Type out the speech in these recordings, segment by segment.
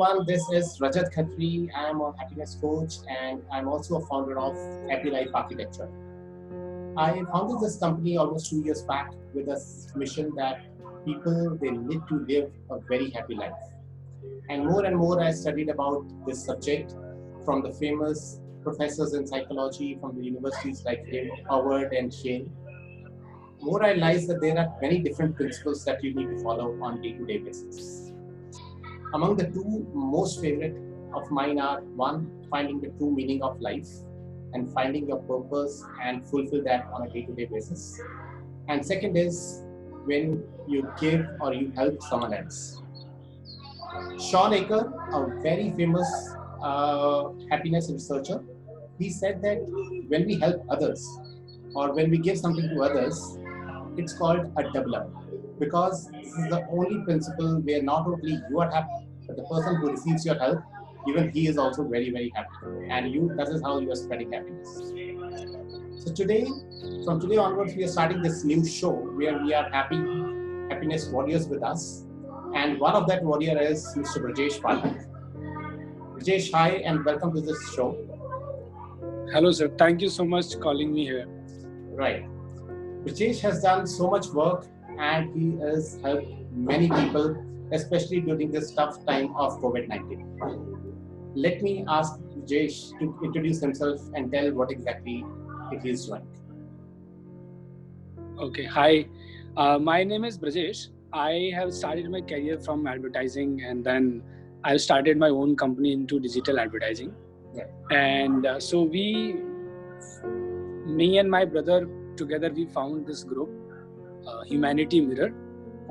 Everyone, this is Rajat Khatri. I am a happiness coach and I'm also a founder of Happy Life Architecture. I founded this company almost 2 years back with a mission that people they need to live a very happy life. And more I studied about this subject from the famous professors in psychology from the universities like Harvard and Yale. More I realized that there are many different principles that you need to follow on day-to-day basis. Among the two most favorite of mine are one, finding the true meaning of life and finding your purpose and fulfill that on a day-to-day basis. And second is when you give or you help someone else. Sean Aker, a very famous happiness researcher, he said that when we help others or when we give something to others, it's called a double up because this is the only principle where not only you are happy, but the person who receives your help, even he is also very, very happy. And you, that is how you are spreading happiness. So today, from today onwards, we are starting this new show where we are happiness warriors with us. And one of that warrior is Mr. Brajesh Pathak. Brajesh, hi, and welcome to this show. Hello, sir. Thank you so much for calling me here. Right. Brajesh has done so much work and he has helped many people, especially during this tough time of COVID-19. Let me ask Brajesh to introduce himself and tell what exactly he is doing. Okay. Hi. My name is Brajesh. I have started my career from advertising and then I started my own company into digital advertising. Yeah. And so me and my brother together we found this group Humanity Mirror.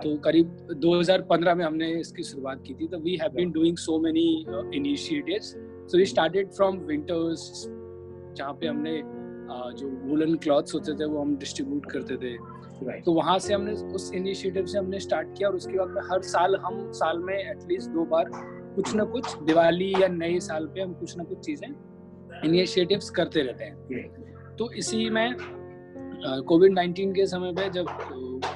तो करीब 2015 में हमने इसकी शुरुआत की थी. तो we have been doing so many initiatives. So we started from winters जहाँ पे हमने जो woolen cloths होते थे वो हम distribute करते थे. तो वहाँ से हमने उस इनिशिएटिव से हमने स्टार्ट किया और उसके बाद में हर साल हम साल में एटलीस्ट 2 बार कुछ ना कुछ दिवाली या नए साल पे हम कुछ ना कुछ चीजें इनिशिएटिव्स करते रहते हैं. तो इसी में कोविड-19 के समय पे जब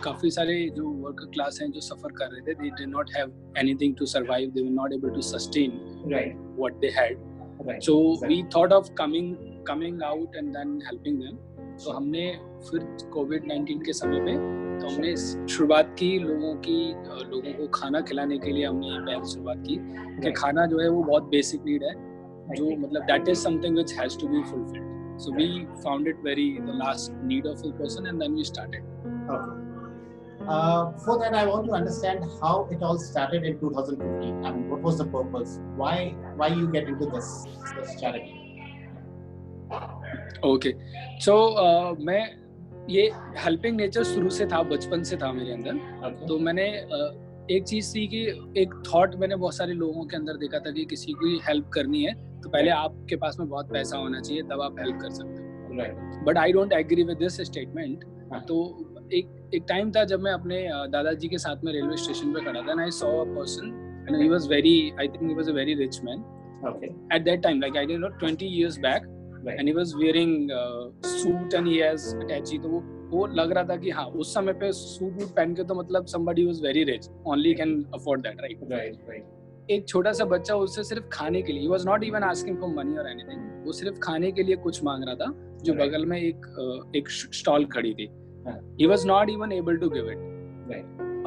काफी सारे जो वर्कर क्लास हैं जो सफर कर रहे थे, they did not have anything to survive, they were not able to sustain what they had. So we thought of coming out and then helping them. तो हमने फिर कोविड-19 के समय पे तो हमने शुरुआत की लोगों को खाना खिलाने के लिए हमने पहले शुरुआत की कि खाना जो है वो बहुत बेसिक नीड है जो मतलब that is something which has to be fulfilled. So we found it the last need of a person and then we started. Okay. For that, I want to understand how it all started in 2015. I mean, what was the purpose? Why you get into this charity? Okay. So मैं ये helping nature शुरू से था, बचपन से था मेरे अंदर. Okay. तो मैंने एक चीज थी कि एक थॉट मैंने बहुत सारे लोगों के अंदर देखा था कि किसी को हेल्प करनी है तो पहले आपके पास में बहुत पैसा होना चाहिए तब आप हेल्प कर सकते हो. But I don't agree with this statement. तो एक टाइम था जब मैं अपने दादाजी के साथ में रेलवे स्टेशन पे खड़ा था and I saw a person and he was I think he was a very rich man at that time, like I did not 20 years back. And he was wearing suit and he has attaché. तो वो लग रहा था कि हाँ उस समय पे सूट पहन के तो मतलब somebody was very rich, only can afford that, right? एक छोटा सा बच्चा उससे सिर्फ खाने के लिए, he was not even asking for money or anything, वो सिर्फ खाने के लिए कुछ मांग रहा था जो बगल में एक स्टॉल खड़ी थी. He was not even able to give it.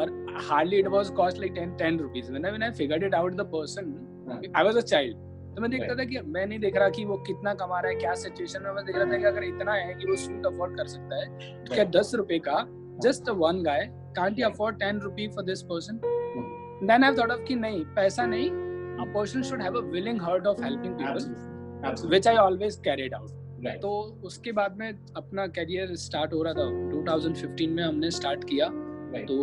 और hardly it was cost like 10 rupees. When I figured it out, the person, I was a child. तो मैं देखता था कि मैं नहीं देख रहा कि वो कितना कमा रहा है, क्या सिचुएशन में. मैं देख रहा था कि अगर इतना है कि वो सूट अफोर्ड कर सकता है तो क्या 10 रुपए का just one guy can't he afford 10 rupees for this person? Then I've thought of कि नहीं, पैसा नहीं, a person should have a willing heart of helping people. Absolutely. Which I always carried out. तो उसके बाद में अपना करियर स्टार्ट हो रहा था 2015 में हमने स्टार्ट किया. तो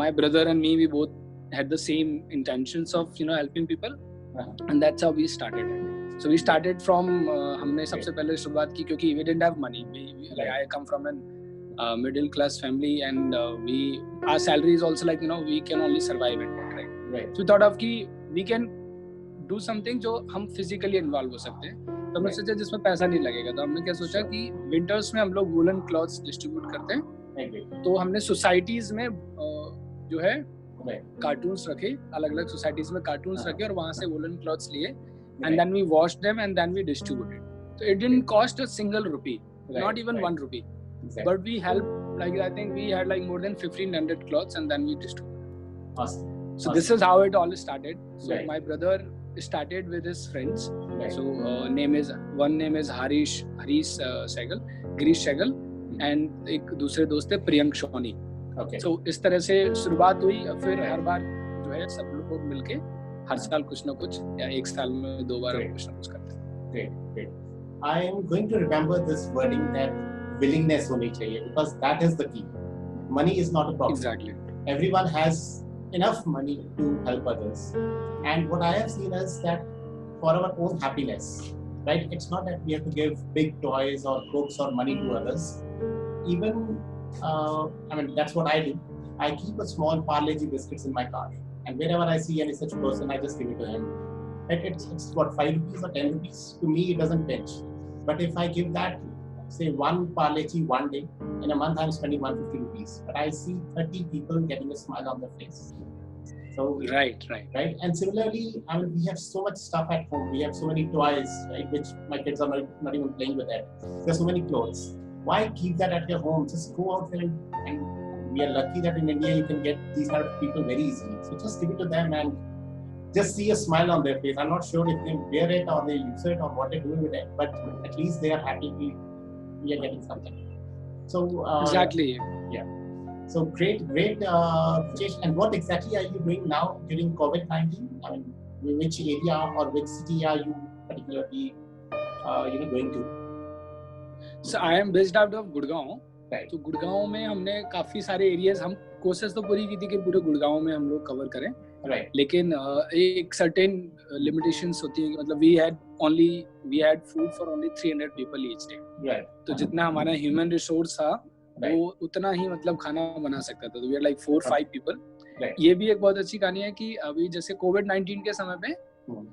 my brother and me, we both had the same intentions of helping people. And that's how we started. So we started from हमने सबसे पहले शुरुआत की क्योंकि we didn't have money. Like I come from a middle class family and our salary is also like we can only survive it, right? So we thought of कि we can do something जो हम physically involve हो सकते हैं. तो हमने सोचा जिसमें पैसा नहीं लगेगा. तो हमने क्या सोचा कि winters में हम लोग woolen cloths distribute करते हैं. तो हमने societies में जो है कार्टून्स रखे, अलग अलग सोसाइटीज में कार्टून्स रखे और वहां से वुलन क्लॉथ्स लिए, and then we wash them and then we distributed. So it didn't cost a single rupee, not even 1 rupee. Exactly. But we helped, like I think we had like more than 1,500 cloths and then we distributed. Awesome. So this is how it all started. So my brother started with his friends. So one name is Harish Sehgal, Girish Sehgal, and एक दूसरे दोस्त है Priyank Soni. So इस तरह से शुरुआत हुई. फिर हर बार जो है सब लोग मिलके हर साल कुछ ना कुछ या एक साल में 2 बार कुछ ना कुछ करते हैं. Great. I am going to remember this wording that willingness honi chahiye, because that is the key. Money is not a problem. Exactly. Everyone has enough money to help others. And what I have seen is that for our own happiness, right? It's not that we have to give big toys or books or money to others. Even, that's what I do. I keep a small Parle-G biscuits in my car. And wherever I see any such person, I just give it to him. It's what, 5 rupees or 10 rupees? To me, it doesn't pinch. But if I give that, say, 1 Parle-G one day, in a month I'm spending 150 rupees. But I see 30 people getting a smile on their face. So right. And similarly, we have so much stuff at home. We have so many toys, right, which my kids are not even playing with it. There's so many clothes. Why keep that at your home? Just go out there and we are lucky that in India you can get these kind of people very easily. So just give it to them and just see a smile on their face. I'm not sure if they wear it or they use it or what they're doing with it, but at least they are happy we are getting something. So exactly. Yeah. So great, Rajesh. And what exactly are you doing now during COVID-19? Which area or which city are you particularly going to? So I am based out of Gurgaon. Right. तो गुड़गांव में हमने काफी सारे areas, हम कोशिश तो पूरी की थी कि पूरे गुड़गांव में हम लोग कवर करें. Right. लेकिन एक सर्टेन लिमिटेशंस होती है, मतलब we had food for only 300 people each day. Right. तो जितना हमारा ह्यूमन रिसोर्स था वो उतना ही मतलब खाना बना सकता था. तो we had like 4-5 people. Right. ये भी एक बहुत अच्छी कहानी है कि अभी जैसे कोविड-19 के समय पे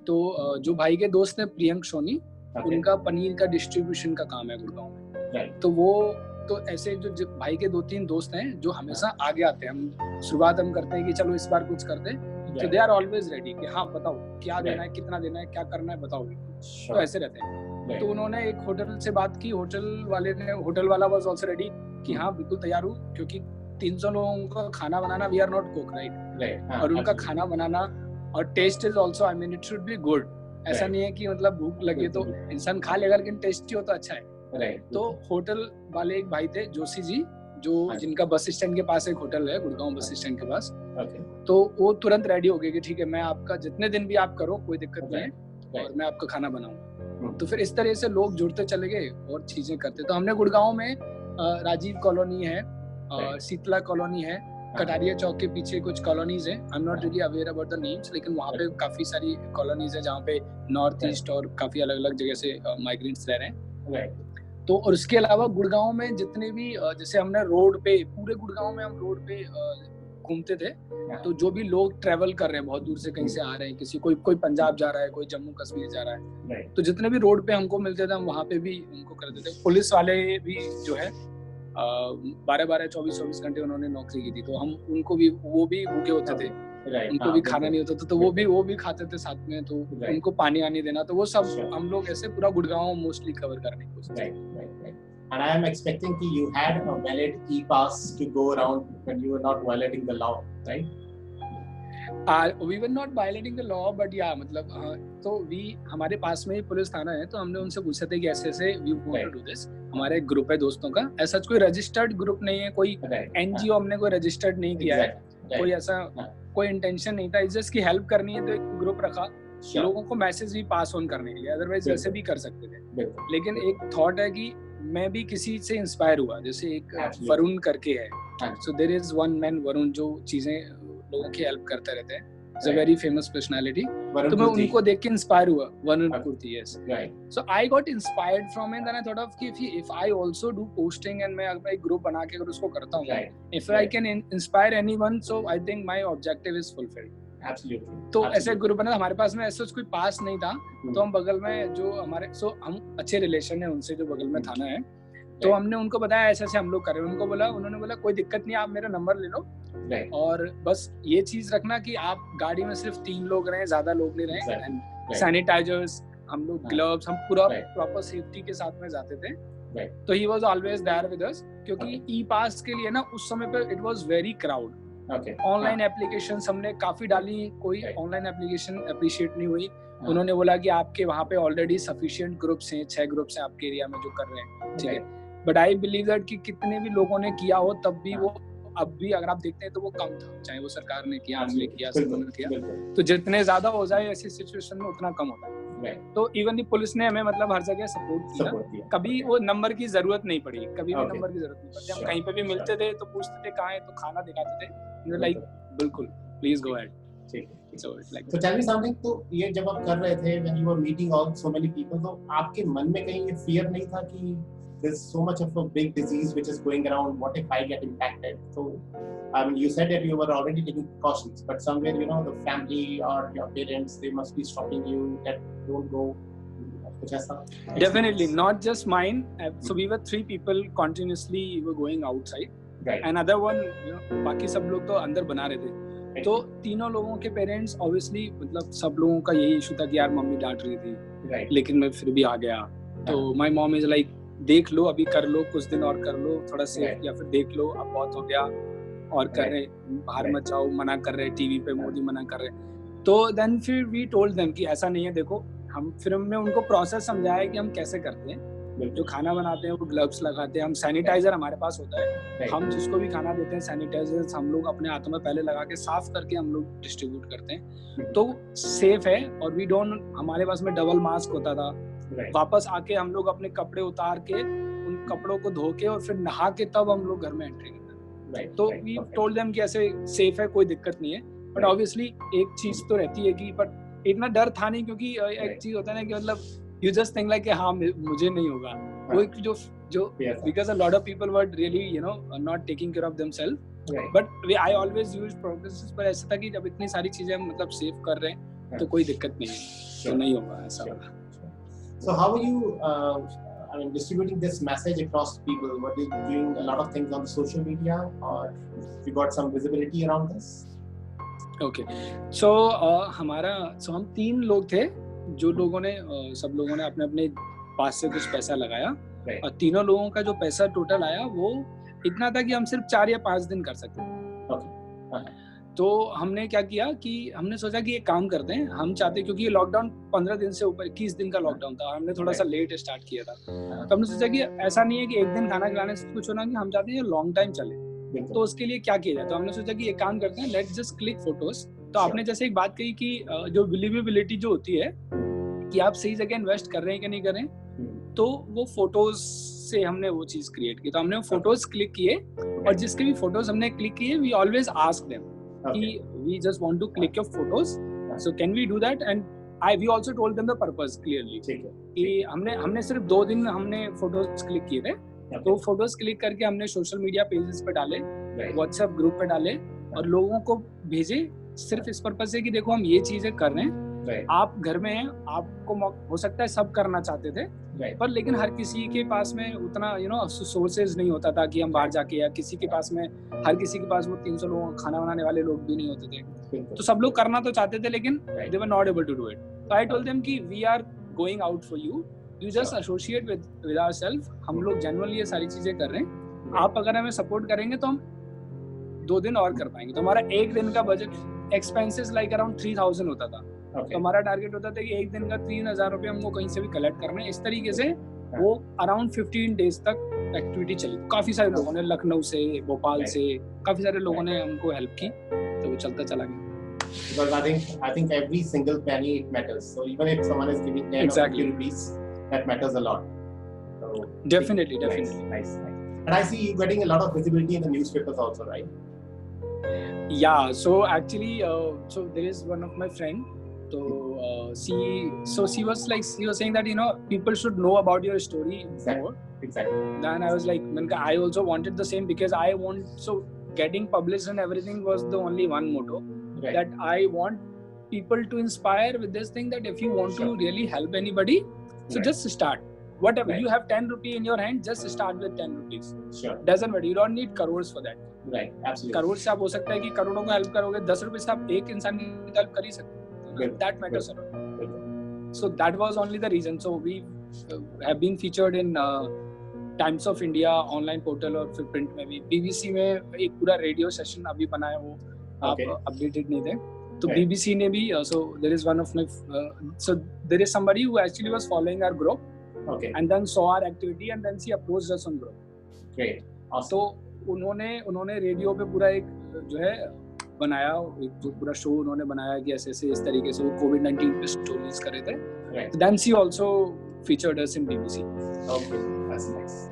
तो जो भाई के दोस्त हैं प्रियंक सोनी, उनका पनीर का डिस्ट्रीब्यूशन का काम है गुड़गांव में. Right. तो ऐसे जो भाई के 2-3 दोस्त हैं जो हमेशा आगे आते हैं. हम शुरुआत करते हैं कि चलो इस बार कुछ करते हैं, तो दे आर ऑलवेज रेडी कि हाँ बताओ क्या देना है, कितना देना है, क्या करना है, बताओ. तो ऐसे रहते हैं. तो उन्होंने एक होटल से बात की, होटल वाला वाज आल्सो रेडी कि हाँ बिल्कुल तैयार हूँ, क्योंकि 300 लोगों का खाना बनाना, we are not cook, right. और उनका खाना बनाना और taste is also, it should be good. ऐसा नहीं है कि मतलब भूख लगे तो इंसान खा लेगा, लेकिन टेस्टी हो तो अच्छा है. तो होटल वाले एक भाई थे जोशी जी, जिनका बस स्टैंड के पास एक होटल है, गुड़गांव बस स्टैंड के पास. तो वो तुरंत रेडी हो गए कि ठीक है, मैं आपका जितने दिन भी आप करो कोई दिक्कत नहीं है और मैं आपका खाना बनाऊंगा. तो फिर इस तरह से लोग जुड़ते चले गए और चीजें करते. तो हमने गुड़गांव में राजीव कॉलोनी है, शीतला कॉलोनी है, कटारिया चौक के पीछे कुछ कॉलोनीज हैं. I am not really aware about the names, लेकिन वहाँ पे काफी सारी कॉलोनीज है जहाँ पे नॉर्थ ईस्ट और काफी अलग अलग जगह से माइग्रेंट्स रह रहे हैं. तो और उसके अलावा गुड़गांव में जितने भी जैसे हमने रोड पे, पूरे गुड़गांव में हम रोड पे घूमते थे. तो जो भी लोग ट्रेवल कर रहे हैं बहुत दूर से, कहीं से आ रहे हैं, किसी कोई पंजाब जा रहा है, कोई जम्मू कश्मीर जा रहा है, तो जितने भी रोड पे हमको मिलते थे हम वहाँ पे भी उनको करते थे. पुलिस वाले भी जो है 12-12, 24-24 घंटे उन्होंने नौकरी की थी, तो हम उनको भी, वो भी भूखे होते थे, उनको भी खाना नहीं होता था, तो वो भी खाते थे साथ में. तो उनको पानी आनी देना, तो वो सब हम लोग ऐसे पूरा गुड़गांव मोस्टली कवर करने की कोशिश करते. And I am expecting that you had a valid e-pass to go around when you were not violating the law, right? We were not violating the law, but yeah, मतलब तो हमारे पास में ही police थाना है, तो हमने उनसे पूछा था कि ऐसे we want to do this. हमारा एक ग्रुप है दोस्तों का, ऐसा कोई रजिस्टर्ड ग्रुप नहीं है, कोई NGO हमने कोई रजिस्टर्ड नहीं किया है, कोई ऐसा कोई इंटेंशन नहीं था. जस्ट की हेल्प करनी है तो एक ग्रुप रखा, लोगों को मैसेज भी पास ऑन करने के लिए, अदरवाइज वैसे भी कर सकते थे. लेकिन एक थॉट है कि मैं भी किसी से इंस्पायर हुआ, जैसे एक वरुण करके है, so there is one man Varun जो चीजें लोगों की हेल्प करते रहते हैं. Is a very famous personality. तो मैं उनको देख के इंस्पायर हुआ, Varun Kurti. Yes, so I got inspired from him. Then I thought of कि if I also do posting and मैं एक ग्रुप बना के अगर उसको करता हूं, if I can inspire anyone, so I think my objective is fulfilled. तो ऐसे ग्रुप बना. हमारे पास में ऐसा कोई पास नहीं था, तो हम बगल में जो हमारे हम अच्छे रिलेशन है उनसे, जो बगल में थाना है, तो हमने उनको बताया ऐसे ऐसे हम लोग कर रहे हैं, उन्होंने बोला कोई दिक्कत नहीं, आप मेरा नंबर ले लो और बस ये चीज रखना कि आप गाड़ी में सिर्फ 3 लोग रहे, ज्यादा लोग नहीं रहे, एंड सैनिटाइजर्स, हम लोग ग्लव्स, हम पूरा प्रॉपर सेफ्टी के साथ में जाते थे। तो he was always there with us, क्योंकि ई पास के लिए ना उस समय पे it was very crowd. Online applications हमने काफी डाली, कोई ऑनलाइन एप्लीकेशन अप्रिशिएट नहीं हुई। उन्होंने बोला कि आपके वहाँ पे ऑलरेडी सफिशिएंट ग्रुप्स हैं, 6 ग्रुप्स हैं आपके एरिया में जो कर रहे हैं, ठीक है। बट आई बिलीव दैट कि कितने भी लोगों ने किया हो तब भी वो अब भी अगर आप देखते हैं तो वो कम था, चाहे वो सरकार ने किया, हमने किया, सबने किया, तो जितने ज्यादा हो जाए ऐसी सिचुएशन में उतना कम होता है। तो इवन पुलिस ने हमें मतलब हर जगह सपोर्ट किया, कभी वो नंबर की जरूरत नहीं पड़ी, कभी भी नंबर की जरूरत नहीं पड़ी। हम कहीं पे भी मिलते थे तो पूछते थे कहाँ है, तो खाना दिखाते थे, लाइक बिल्कुल please go ahead. So tell me something, तो ये जब आप कर रहे थे, when you were meeting all so many people, तो आपके मन में कहीं ये fear नहीं था कि there's so much of a big disease which is going around, what if I get impacted? So I mean, you said that you were already taking precautions, but somewhere, you know, the family or your parents, they must be stopping you that don't go. Definitely, not just mine. So we were 3 people continuously were going outside. Another one, you know, बाकी सब लोग तो अंदर बना रहे थे। तो तीनों लोगों के पेरेंट्स ऑब्वियसली मतलब सब लोगों का यही इशू था कि यार मम्मी डांट रही थी, लेकिन मैं फिर भी आ गया। तो माय मॉम इज लाइक देख लो, अभी कर लो, कुछ दिन और कर लो थोड़ा सेफ, या फिर देख लो अब बहुत हो गया और कर रहे, बाहर मत जाओ, मना कर रहे, टीवी पे मोदी मना कर रहे। तो देन फिर वी टोल्ड देम कि ऐसा नहीं है, देखो हमने उनको प्रोसेस समझाया कि हम कैसे करते हैं। जो खाना बनाते हैं वो ग्लव्स लगाते हैं, हम सैनिटाइजर हमारे पास होता है, हम जिसको भी खाना देते हैं सैनिटाइजर हम लोग अपने हाथों में पहले लगा के साफ करके हम लोग डिस्ट्रीब्यूट करते हैं, तो सेफ है। और वी डोंट, हमारे पास में डबल मास्क होता था। वापस आके हम लोग अपने कपड़े उतार के उन कपड़ों को धो के और फिर नहा के तब हम लोग घर में एंट्री करते हैं। तो वी टोल्ड देम कि ऐसे सेफ है, कोई दिक्कत नहीं है। बट ऑब्वियसली एक चीज तो रहती है कि बट इतना डर था नहीं, क्योंकि एक चीज होता है ना कि मतलब you just think like हाँ मुझे नहीं होगा, वो एक जो because a lot of people were really, you know, not taking care of themselves, but I always use processes, पर ऐसा था कि जब इतनी सारी चीजें हम मतलब सेव कर रहे हैं तो कोई दिक्कत नहीं है, तो नहीं होगा ऐसा वाला। So how are you I mean distributing this message across people? What is doing a lot of things on the social media, or you got some visibility around this? Okay, so हम 3 लोग थे जो लोगों ने सब लोगों ने अपने अपने पास से कुछ पैसा लगाया, और तीनों लोगों का जो पैसा टोटल आया वो इतना था कि हम सिर्फ 4 या 5 दिन कर सकते थे। तो हमने क्या किया कि हमने सोचा कि एक काम करते हैं, हम चाहते, क्योंकि ये लॉकडाउन 15 दिन से ऊपर 21 दिन का लॉकडाउन था, हमने थोड़ा सा लेट स्टार्ट किया था। तो हमने सोचा कि ऐसा नहीं है कि एक दिन खाना खिलाने से कुछ होना, कि हम चाहते हैं लॉन्ग टाइम चले, तो उसके लिए क्या किया जाए। तो हमने सोचा कि एक काम करते हैं, लेट्स जस्ट क्लिक फोटोज। तो आपने जैसे एक बात कही कि जो बिलीवेबिलिटी जो होती है कि आप सही जगह इन्वेस्ट कर रहे हैं कि नहीं कर रहे हैं, तो वो फोटोज से हमने वो चीज क्रिएट की। तो हमने फोटोज क्लिक किए, और जिसके भी फोटोज हमने क्लिक किए, वी ऑलवेज आस्क देम कि we just want to click your photos, so can we do that, and we also told them the purpose clearly कि हमने सिर्फ 2 दिन हमने फोटोज क्लिक किए थे। तो फोटोज क्लिक करके हमने सोशल मीडिया पेजेस पे डाले, व्हाट्सएप ग्रुप पे डाले, और लोगों को भेजे सिर्फ इस पर्पस से कि देखो हम ये चीजें कर रहे हैं, आप घर में हैं, आपको हो सकता है सब करना चाहते थे, पर लेकिन हर किसी के पास में उतना सोर्सेज नहीं होता था कि हम बाहर जाके, या किसी के पास में, हर किसी के पास वो 300 लोगों खाना बनाने वाले लोग भी नहीं होते थे। तो सब लोग करना तो चाहते थे, लेकिन they were not able to do it. तो आई टोल्ड देम कि we are going out for you, you just associate with ourself, हम लोग जेन्युइनली ये सारी चीजें कर रहे हैं, आप अगर हमें सपोर्ट करेंगे तो हम 2 दिन और कर पाएंगे। तो हमारा एक दिन का बजट एक्सपेंसेस लाइक अराउंड 3000 होता था। तो हमारा टारगेट होता था कि एक दिन का 3000 रुपये हमको कहीं से भी कलेक्ट करना है। इस तरीके से वो अराउंड 15 डेज तक एक्टिविटी चली। काफी सारे लोगों ने, लखनऊ से, भोपाल से, काफी सारे लोगों ने हमको हेल्प की, तो वो चलता चला गया। Because I think every single penny it matters. So even if someone is giving 10 or 50 rupees, that matters a lot. So definitely. Nice. And I see you getting a lot of visibility in the newspapers also, right? Yeah. So actually, so there is one of my friend. So she was saying that people should know about your story more. Exactly. Then I was like, I also wanted the same, because I want, so getting published and everything was the only one motto, that I want people to inspire with this thing, that if you want to really help anybody, so just start. whatever. Right. You have 10 rupee in your hand, just start with 10 rupees. Sure. Doesn't matter. You don't need crores for that. Right. Absolutely. Crore से आप हो सकता है कि करोड़ों को help करोगे, 10 रुपए से आप एक इंसान की हेल्प कर ही सकते हो. That matters a lot. So that was only the reason. So we have been featured in Times of India online portal और फिर print में भी. BBC में एक पूरा रेडियो सेशन अभी बना है, वो आप updated नहीं थे. तो BBC ने भी, so there is one of my, so there is somebody who actually was following our group, and then saw our activity and then she approached us on group. Great. Awesome. तो उन्होंने radio पे पूरा एक जो है बनाया, एक जो पूरा शो उन्होंने बनाया कि ऐसे इस तरीके से वो COVID-19 पे स्टोरीज कर रहे थे. Right. Then she also featured us in BBC. Okay, that's nice.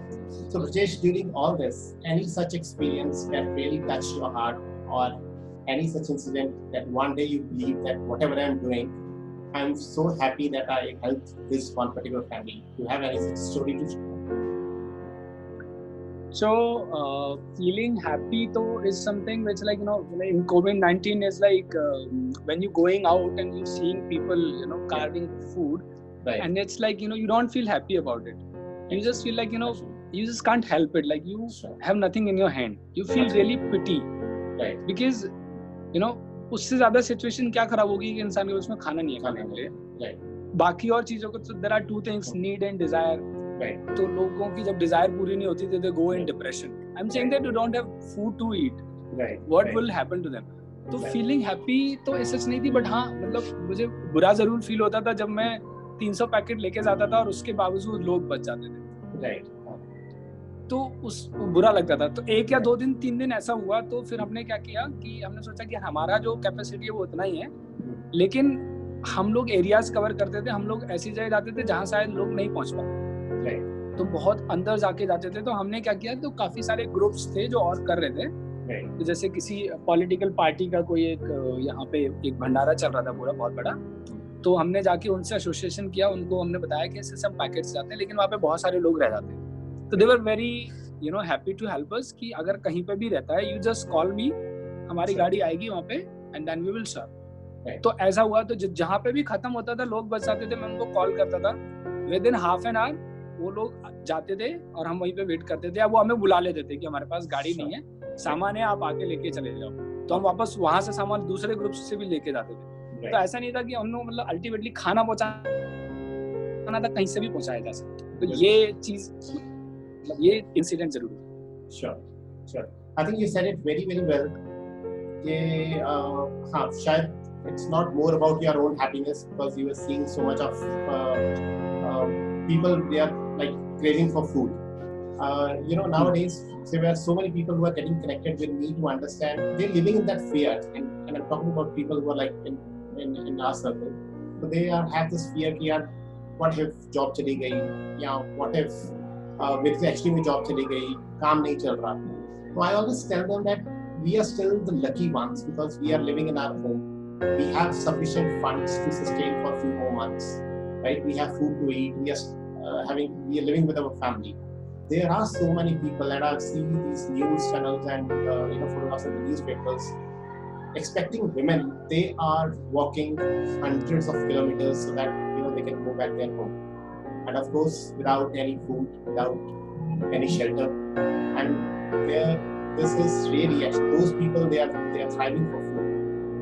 So Brajesh, during all this, any such experience that really touched your heart, or any such incident that one day you believe that whatever I'm doing, I'm so happy that I helped this one particular family. Do you have any such story to share? So feeling happy though is something which, like, you know, in COVID-19 is like when you're going out and you're seeing people, you know, carving food, right. And it's like, you know, you don't feel happy about it. You just feel like, you know, you just can't help it. Like you have nothing in your hand. You feel really pity, right? Because, you know, उससे ज़्यादा situation क्या खराब होगी कि इंसान के उसमें खाना नहीं है खाने के लिए. Right. बाकी और चीज़ों को, there are two things, need and desire. Right. तो लोगों की जब desire पूरी नहीं होती, they go in depression. I'm saying that you don't have food to eat. Right. What will happen to them? तो feeling happy तो ऐसा नहीं थी, but हाँ, मतलब मुझे बुरा जरूर feel होता था जब मैं 300 पैकेट लेके जाता था और उसके बावजूद लोग बच जाते थे. Right. तो उस बुरा लगता था. तो 1 या 2 दिन 3 दिन ऐसा हुआ, तो फिर हमने क्या किया कि हमने सोचा कि हमारा जो कैपेसिटी है वो उतना ही है, लेकिन हम लोग एरियाज कवर करते थे. हम लोग ऐसी जगह जाते थे जहाँ शायद लोग नहीं पहुँच पाते. तो बहुत अंदर जाके जाते थे. तो हमने क्या किया, तो काफी सारे ग्रुप्स थे जो और कर रहे थे. तो जैसे किसी पॉलिटिकल पार्टी का कोई एक यहाँ पे एक भंडारा चल रहा था पूरा बहुत बड़ा, तो हमने जाके उनसे एसोसिएशन किया. उनको हमने बताया कि ऐसे सब पैकेट्स जाते हैं, लेकिन वहाँ पे बहुत सारे लोग रह जाते हैं. तो they were very, you know, happy to help us कि अगर कहीं पे भी रहता है, यू जस्ट कॉल मी, हमारी गाड़ी आएगी वहाँ पे and then we will serve. तो ऐसा हुआ. तो जहाँ पे भी खत्म होता था, लोग बच जाते थे, मैं उनको कॉल करता था. With in half an hour वो लोग जाते थे और हम वहीं पे वेट करते थे. अब वो हमें बुला लेते थे कि हमारे पास गाड़ी नहीं है, सामान है, आप आके लेके चले जाओ. तो हम वापस वहां से सामान दूसरे ग्रुप से भी लेके जाते थे. तो ऐसा नहीं था कि हम लोग, मतलब अल्टीमेटली खाना पहुंचाना था, कहीं से भी पहुंचाया जा सकता. तो ये चीज, मतलब ये इंसिडेंट जरूर है. Sure. I think you said it very well. कि हाँ, शायद it's not more about your own happiness, because you are seeing so much of people, they are like craving for food. You know, nowadays there are so many people who are getting connected with me to understand they're living in that fear, and I'm talking about people who are like in our circle. So they have this fear कि यार, what if job चली गई, या what if मेरी actually मेरी job चली गई, काम नहीं चल रहा. So I always tell them that we are still the lucky ones because we are living in our home. We have sufficient funds to sustain for a few more months. Right, we have food to eat. We are living with our family. There are so many people, and I've seen these news channels and photographs in the newspapers, expecting women. They are walking hundreds of kilometers so that they can go back their home, and of course without any food, without any shelter. And this is really, those people, they are thriving for food.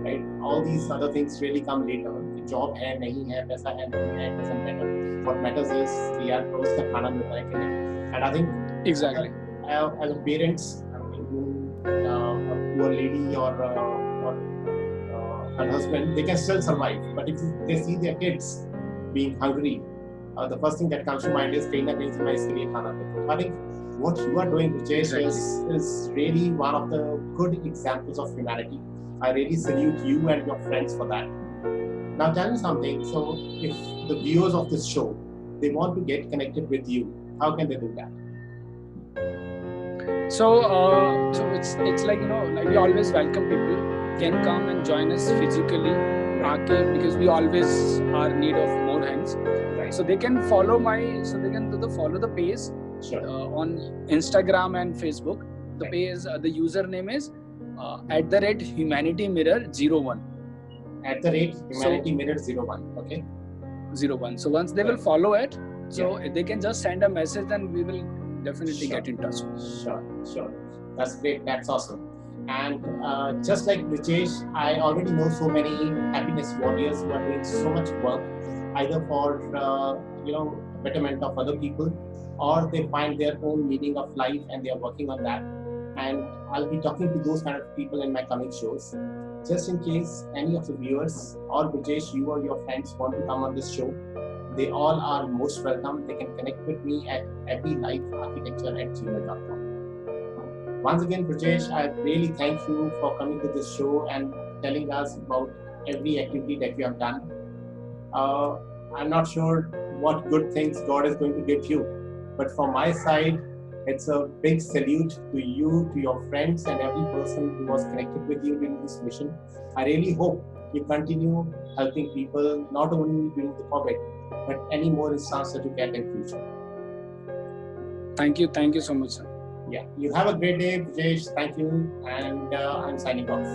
Right? All these other things really come later. Job है नहीं है, पैसा है नहीं है, doesn't matter. What matters is कि यार रोज का खाना मिल रहा है कि नहीं. And I think exactly as a parents, a poor lady or her husband, they can still survive. But if they see their kids being hungry, the first thing that comes to mind is कहीं ना कहीं से मैं इसके लिए खाना देता हूँ. I think what you are doing, Brajesh, is really one of the good examples of humanity. I really salute you and your friends for that. Now tell me something. So if the viewers of this show, they want to get connected with you, how can they do that? So it's like, like we always welcome people can come and join us physically, because we always are in need of more hands. Right. So they can follow follow the page. Sure. On Instagram and Facebook. The page, the username is @HumanityMirror01. @HumanityMirror01. Okay. 01. So once they will follow it, So they can just send a message and we will definitely get in touch. Sure. That's great. That's awesome. And just like Brijesh, I already know so many happiness warriors who are doing so much work, either for betterment of other people, or they find their own meaning of life and they are working on that. And I'll be talking to those kind of people in my coming shows. Just in case any of the viewers or Brijesh, you or your friends want to come on this show, they all are most welcome. They can connect with me at everylifearchitecture@gmail.com. Once again, Brijesh, I really thank you for coming to this show and telling us about every activity that you have done. I'm not sure what good things God is going to give you, but from my side, it's a big salute to you, to your friends, and every person who was connected with you during this mission. I really hope you continue helping people, not only during the COVID, but any more instances that you get in future. Thank you so much, sir. Yeah, you have a great day, Brijesh. Thank you, and I'm signing off.